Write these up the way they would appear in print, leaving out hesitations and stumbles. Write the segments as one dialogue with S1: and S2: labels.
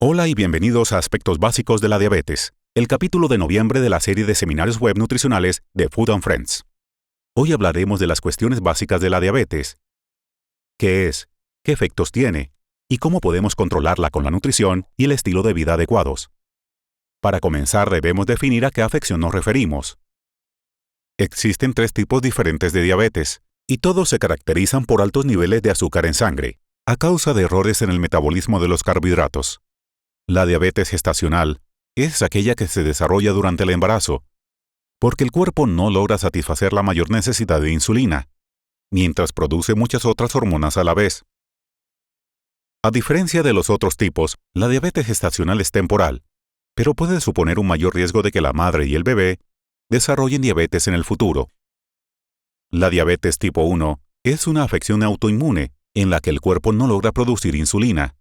S1: Hola y bienvenidos a Aspectos Básicos de la Diabetes, el capítulo de noviembre de la serie de seminarios web nutricionales de Food and Friends. Hoy hablaremos de las cuestiones básicas de la diabetes. ¿Qué es? ¿Qué efectos tiene? ¿Y cómo podemos controlarla con la nutrición y el estilo de vida adecuados? Para comenzar, debemos definir a qué afección nos referimos. Existen 3 tipos diferentes de diabetes, y todos se caracterizan por altos niveles de azúcar en sangre, a causa de errores en el metabolismo de los carbohidratos. La diabetes gestacional es aquella que se desarrolla durante el embarazo, porque el cuerpo no logra satisfacer la mayor necesidad de insulina, mientras produce muchas otras hormonas a la vez. A diferencia de los otros tipos, la diabetes gestacional es temporal, pero puede suponer un mayor riesgo de que la madre y el bebé desarrollen diabetes en el futuro. La diabetes tipo 1 es una afección autoinmune en la que el cuerpo no logra producir insulina.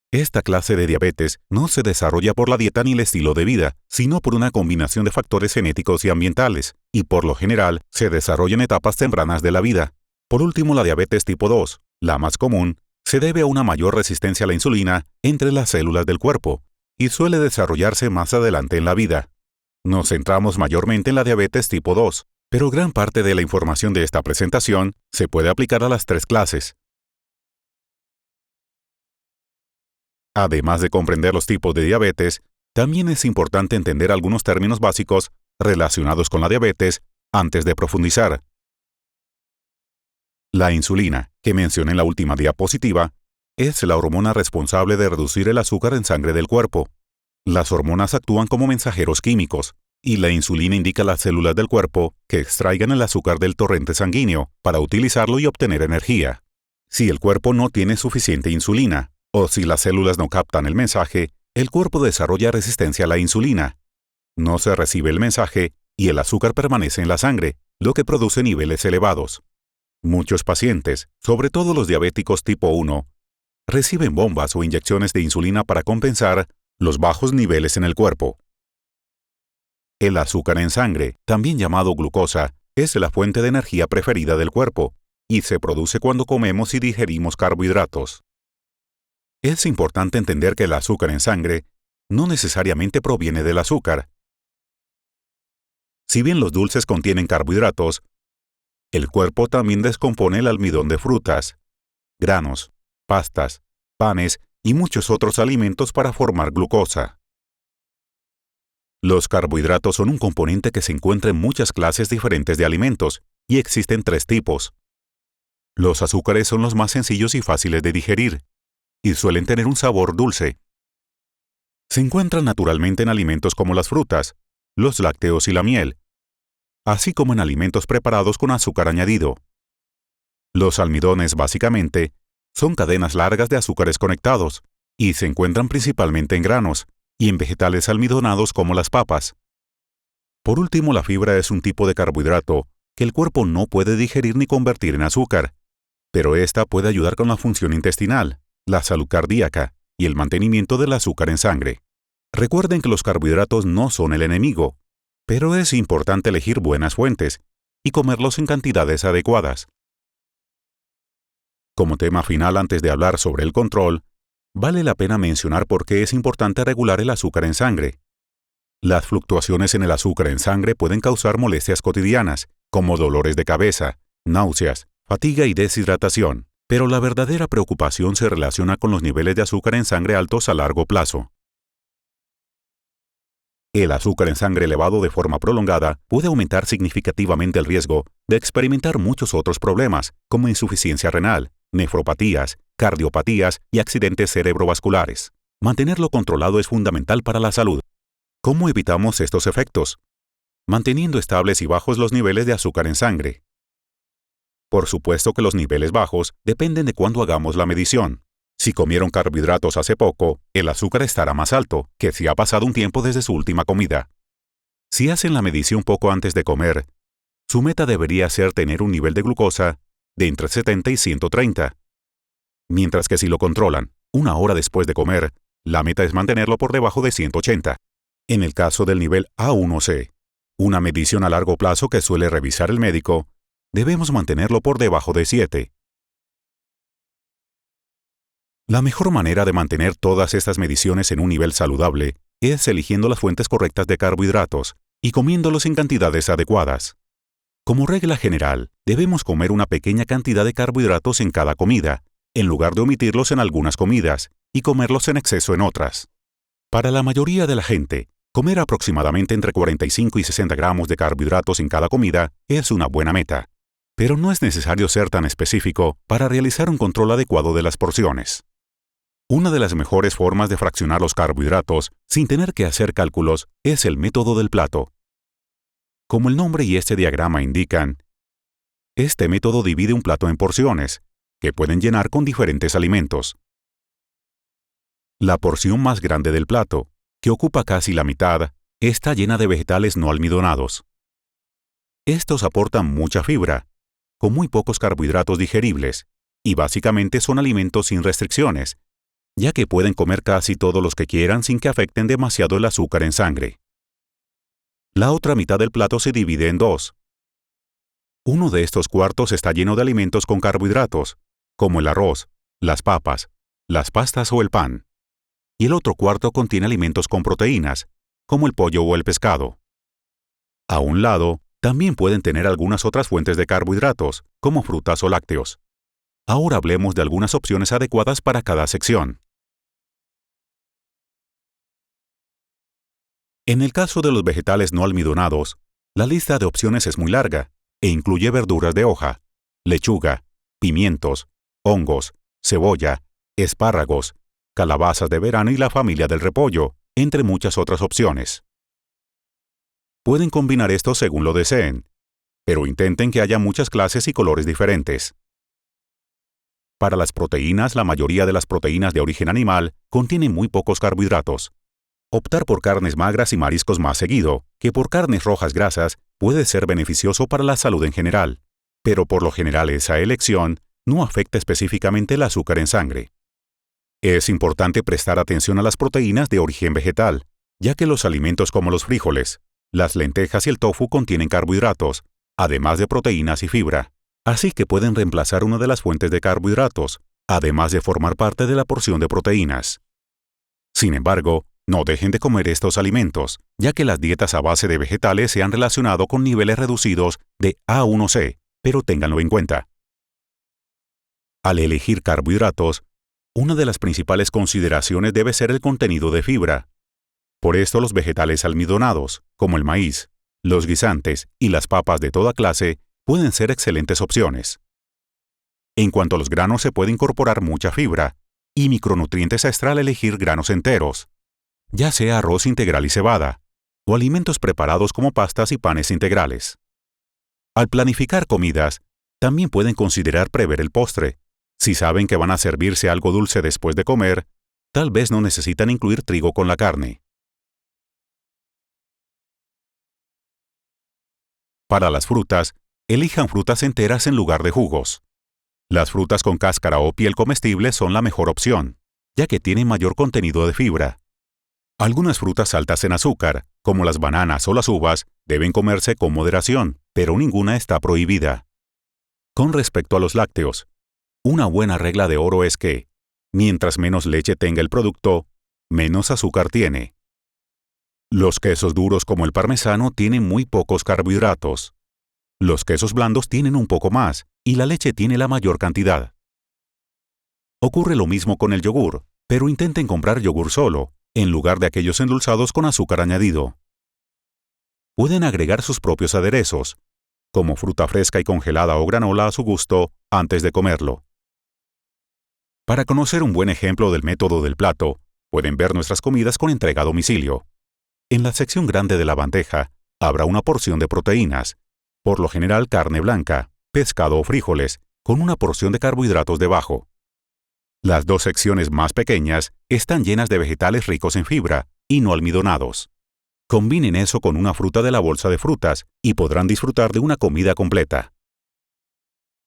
S1: Esta clase de diabetes no se desarrolla por la dieta ni el estilo de vida, sino por una combinación de factores genéticos y ambientales, y por lo general se desarrolla en etapas tempranas de la vida. Por último, la diabetes tipo 2, la más común, se debe a una mayor resistencia a la insulina entre las células del cuerpo, y suele desarrollarse más adelante en la vida. Nos centramos mayormente en la diabetes tipo 2, pero gran parte de la información de esta presentación se puede aplicar a las 3 clases. Además de comprender los tipos de diabetes, también es importante entender algunos términos básicos relacionados con la diabetes antes de profundizar. La insulina, que mencioné en la última diapositiva, es la hormona responsable de reducir el azúcar en sangre del cuerpo. Las hormonas actúan como mensajeros químicos, y la insulina indica a las células del cuerpo que extraigan el azúcar del torrente sanguíneo para utilizarlo y obtener energía. Si el cuerpo no tiene suficiente insulina, o si las células no captan el mensaje, el cuerpo desarrolla resistencia a la insulina. No se recibe el mensaje y el azúcar permanece en la sangre, lo que produce niveles elevados. Muchos pacientes, sobre todo los diabéticos tipo 1, reciben bombas o inyecciones de insulina para compensar los bajos niveles en el cuerpo. El azúcar en sangre, también llamado glucosa, es la fuente de energía preferida del cuerpo, y se produce cuando comemos y digerimos carbohidratos. Es importante entender que el azúcar en sangre no necesariamente proviene del azúcar. Si bien los dulces contienen carbohidratos, el cuerpo también descompone el almidón de frutas, granos, pastas, panes y muchos otros alimentos para formar glucosa. Los carbohidratos son un componente que se encuentra en muchas clases diferentes de alimentos, y existen 3 tipos. Los azúcares son los más sencillos y fáciles de digerir, y suelen tener un sabor dulce. Se encuentran naturalmente en alimentos como las frutas, los lácteos y la miel, así como en alimentos preparados con azúcar añadido. Los almidones, básicamente, son cadenas largas de azúcares conectados, y se encuentran principalmente en granos, y en vegetales almidonados como las papas. Por último, la fibra es un tipo de carbohidrato que el cuerpo no puede digerir ni convertir en azúcar, pero esta puede ayudar con la función intestinal, la salud cardíaca y el mantenimiento del azúcar en sangre. Recuerden que los carbohidratos no son el enemigo, pero es importante elegir buenas fuentes y comerlos en cantidades adecuadas. Como tema final, antes de hablar sobre el control, vale la pena mencionar por qué es importante regular el azúcar en sangre. Las fluctuaciones en el azúcar en sangre pueden causar molestias cotidianas, como dolores de cabeza, náuseas, fatiga y deshidratación. Pero la verdadera preocupación se relaciona con los niveles de azúcar en sangre altos a largo plazo. El azúcar en sangre elevado de forma prolongada puede aumentar significativamente el riesgo de experimentar muchos otros problemas, como insuficiencia renal, nefropatías, cardiopatías y accidentes cerebrovasculares. Mantenerlo controlado es fundamental para la salud. ¿Cómo evitamos estos efectos? Manteniendo estables y bajos los niveles de azúcar en sangre. Por supuesto que los niveles bajos dependen de cuándo hagamos la medición. Si comieron carbohidratos hace poco, el azúcar estará más alto que si ha pasado un tiempo desde su última comida. Si hacen la medición poco antes de comer, su meta debería ser tener un nivel de glucosa de entre 70 y 130. Mientras que si lo controlan 1 hora después de comer, la meta es mantenerlo por debajo de 180. En el caso del nivel A1C, una medición a largo plazo que suele revisar el médico, debemos mantenerlo por debajo de 7. La mejor manera de mantener todas estas mediciones en un nivel saludable es eligiendo las fuentes correctas de carbohidratos y comiéndolos en cantidades adecuadas. Como regla general, debemos comer una pequeña cantidad de carbohidratos en cada comida, en lugar de omitirlos en algunas comidas y comerlos en exceso en otras. Para la mayoría de la gente, comer aproximadamente entre 45 y 60 gramos de carbohidratos en cada comida es una buena meta, pero no es necesario ser tan específico para realizar un control adecuado de las porciones. Una de las mejores formas de fraccionar los carbohidratos sin tener que hacer cálculos es el método del plato. Como el nombre y este diagrama indican, este método divide un plato en porciones, que pueden llenar con diferentes alimentos. La porción más grande del plato, que ocupa casi la mitad, está llena de vegetales no almidonados. Estos aportan mucha fibra, con muy pocos carbohidratos digeribles, y básicamente son alimentos sin restricciones, ya que pueden comer casi todos los que quieran sin que afecten demasiado el azúcar en sangre. La otra mitad del plato se divide en dos. Uno de estos cuartos está lleno de alimentos con carbohidratos, como el arroz, las papas, las pastas o el pan. Y el otro cuarto contiene alimentos con proteínas, como el pollo o el pescado. A un lado, también pueden tener algunas otras fuentes de carbohidratos, como frutas o lácteos. Ahora hablemos de algunas opciones adecuadas para cada sección. En el caso de los vegetales no almidonados, la lista de opciones es muy larga e incluye verduras de hoja, lechuga, pimientos, hongos, cebolla, espárragos, calabazas de verano y la familia del repollo, entre muchas otras opciones. Pueden combinar esto según lo deseen, pero intenten que haya muchas clases y colores diferentes. Para las proteínas, la mayoría de las proteínas de origen animal contienen muy pocos carbohidratos. Optar por carnes magras y mariscos más seguido que por carnes rojas grasas puede ser beneficioso para la salud en general, pero por lo general esa elección no afecta específicamente el azúcar en sangre. Es importante prestar atención a las proteínas de origen vegetal, ya que los alimentos como los frijoles, las lentejas y el tofu contienen carbohidratos, además de proteínas y fibra, así que pueden reemplazar una de las fuentes de carbohidratos, además de formar parte de la porción de proteínas. Sin embargo, no dejen de comer estos alimentos, ya que las dietas a base de vegetales se han relacionado con niveles reducidos de A1C, pero ténganlo en cuenta. Al elegir carbohidratos, una de las principales consideraciones debe ser el contenido de fibra. Por esto los vegetales almidonados, como el maíz, los guisantes y las papas de toda clase, pueden ser excelentes opciones. En cuanto a los granos, se puede incorporar mucha fibra y micronutrientes extra al elegir granos enteros, ya sea arroz integral y cebada, o alimentos preparados como pastas y panes integrales. Al planificar comidas, también pueden considerar prever el postre. Si saben que van a servirse algo dulce después de comer, tal vez no necesitan incluir trigo con la carne. Para las frutas, elijan frutas enteras en lugar de jugos. Las frutas con cáscara o piel comestible son la mejor opción, ya que tienen mayor contenido de fibra. Algunas frutas altas en azúcar, como las bananas o las uvas, deben comerse con moderación, pero ninguna está prohibida. Con respecto a los lácteos, una buena regla de oro es que, mientras menos leche tenga el producto, menos azúcar tiene. Los quesos duros como el parmesano tienen muy pocos carbohidratos. Los quesos blandos tienen un poco más, y la leche tiene la mayor cantidad. Ocurre lo mismo con el yogur, pero intenten comprar yogur solo, en lugar de aquellos endulzados con azúcar añadido. Pueden agregar sus propios aderezos, como fruta fresca y congelada o granola a su gusto, antes de comerlo. Para conocer un buen ejemplo del método del plato, pueden ver nuestras comidas con entrega a domicilio. En la sección grande de la bandeja, habrá una porción de proteínas, por lo general carne blanca, pescado o frijoles, con una porción de carbohidratos debajo. Las dos secciones más pequeñas están llenas de vegetales ricos en fibra y no almidonados. Combinen eso con una fruta de la bolsa de frutas y podrán disfrutar de una comida completa.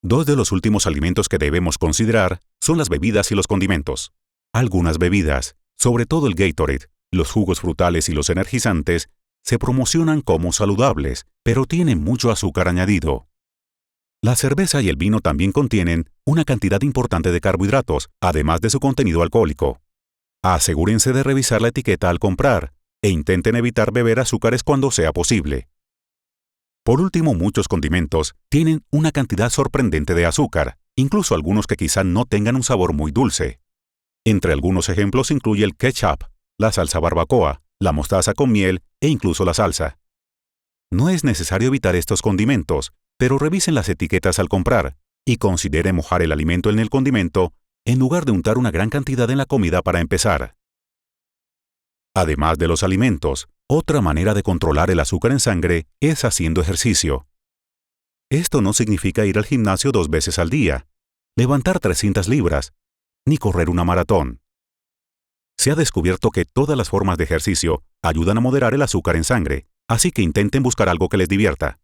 S1: Dos de los últimos alimentos que debemos considerar son las bebidas y los condimentos. Algunas bebidas, sobre todo el Gatorade, los jugos frutales y los energizantes, se promocionan como saludables, pero tienen mucho azúcar añadido. La cerveza y el vino también contienen una cantidad importante de carbohidratos, además de su contenido alcohólico. Asegúrense de revisar la etiqueta al comprar e intenten evitar beber azúcares cuando sea posible. Por último, muchos condimentos tienen una cantidad sorprendente de azúcar, incluso algunos que quizá no tengan un sabor muy dulce. Entre algunos ejemplos incluye el ketchup, la salsa barbacoa, la mostaza con miel e incluso la salsa. No es necesario evitar estos condimentos, pero revisen las etiquetas al comprar y considere mojar el alimento en el condimento en lugar de untar una gran cantidad en la comida para empezar. Además de los alimentos, otra manera de controlar el azúcar en sangre es haciendo ejercicio. Esto no significa ir al gimnasio 2 veces al día, levantar 300 libras, ni correr una maratón. Se ha descubierto que todas las formas de ejercicio ayudan a moderar el azúcar en sangre, así que intenten buscar algo que les divierta.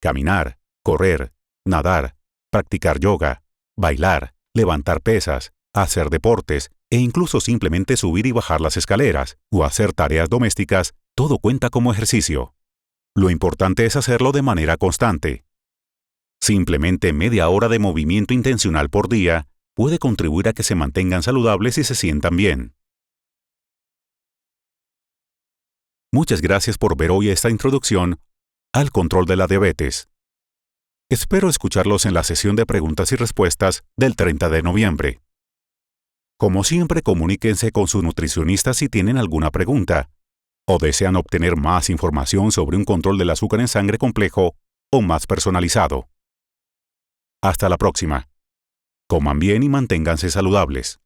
S1: Caminar, correr, nadar, practicar yoga, bailar, levantar pesas, hacer deportes e incluso simplemente subir y bajar las escaleras o hacer tareas domésticas, todo cuenta como ejercicio. Lo importante es hacerlo de manera constante. Simplemente media hora de movimiento intencional por día puede contribuir a que se mantengan saludables y se sientan bien. Muchas gracias por ver hoy esta introducción al control de la diabetes. Espero escucharlos en la sesión de preguntas y respuestas del 30 de noviembre. Como siempre, comuníquense con su nutricionista si tienen alguna pregunta o desean obtener más información sobre un control del azúcar en sangre complejo o más personalizado. Hasta la próxima. Coman bien y manténganse saludables.